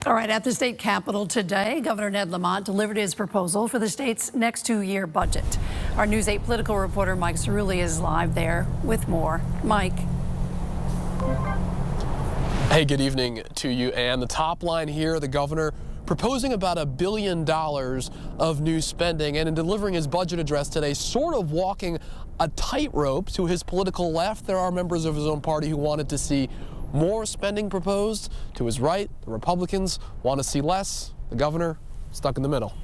All right, at the state capitol today, Governor Ned Lamont delivered his proposal for the state's next two-year budget. Our News 8 political reporter Mike Cerulli is live there with more. Mike. Hey, good evening to you, Ann. The top line here, the governor proposing about $1 billion of new spending, and in delivering his budget address today, sort of walking a tightrope to his political left. There are members of his own party who wanted to see more spending proposed. To his right, the Republicans want to see less. The governor stuck in the middle.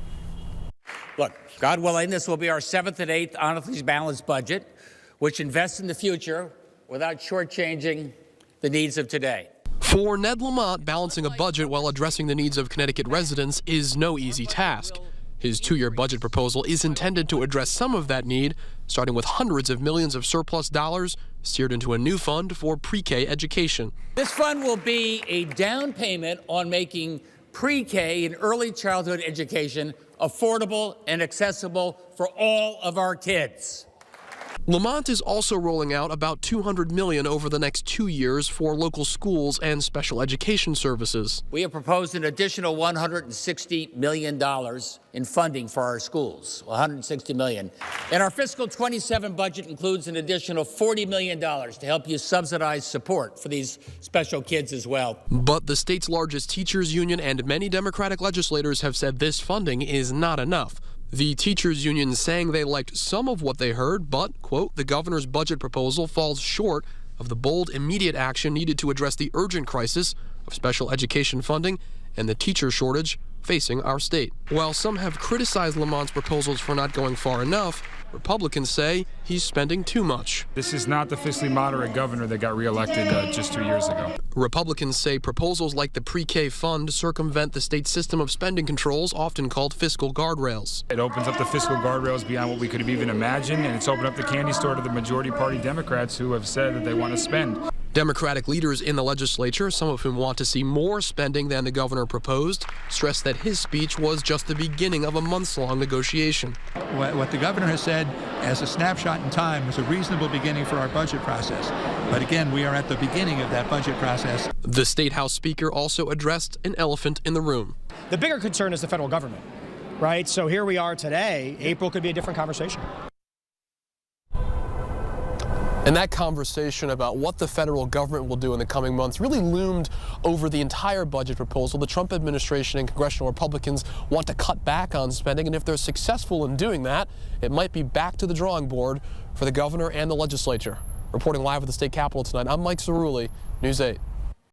Look, God willing, this will be our 7th and 8th honestly balanced budget, which invests in the future without shortchanging the needs of today. For Ned Lamont, balancing a budget while addressing the needs of Connecticut residents is no easy task. His two-year budget proposal is intended to address some of that need, starting with hundreds of millions of surplus dollars steered into a new fund for pre-K education. This fund will be a down payment on making pre-K and early childhood education affordable and accessible for all of our kids. Lamont is also rolling out about $200 million over the next 2 years for local schools and special education services. We have proposed an additional $160 million in funding for our schools, $160 million. And our fiscal 27 budget includes an additional $40 million to help you subsidize support for these special kids as well. But the state's largest teachers union and many Democratic legislators have said this funding is not enough. The teachers union saying they liked some of what they heard, but, quote, the governor's budget proposal falls short of the bold, immediate action needed to address the urgent crisis of special education funding and the teacher shortage facing our state. While some have criticized Lamont's proposals for not going far enough, Republicans say he's spending too much. This is not the fiscally moderate governor that got reelected just 2 years ago. Republicans say proposals like the pre-K fund circumvent the state's system of spending controls, often called fiscal guardrails. It opens up the fiscal guardrails beyond what we could have even imagined, and it's opened up the candy store to the majority party Democrats who have said that they want to spend. Democratic leaders in the legislature, some of whom want to see more spending than the governor proposed, stressed that his speech was just the beginning of a months-long negotiation. What the governor has said as a snapshot in time was a reasonable beginning for our budget process. But again, we are at the beginning of that budget process. The State House Speaker also addressed an elephant in the room. The bigger concern is the federal government, right? So here we are today. April could be a different conversation. And that conversation about what the federal government will do in the coming months really loomed over the entire budget proposal. The Trump administration and congressional Republicans want to cut back on spending, and if they're successful in doing that, it might be back to the drawing board for the governor and the legislature. Reporting live at the state capitol tonight, I'm Mike Cerulli, News 8.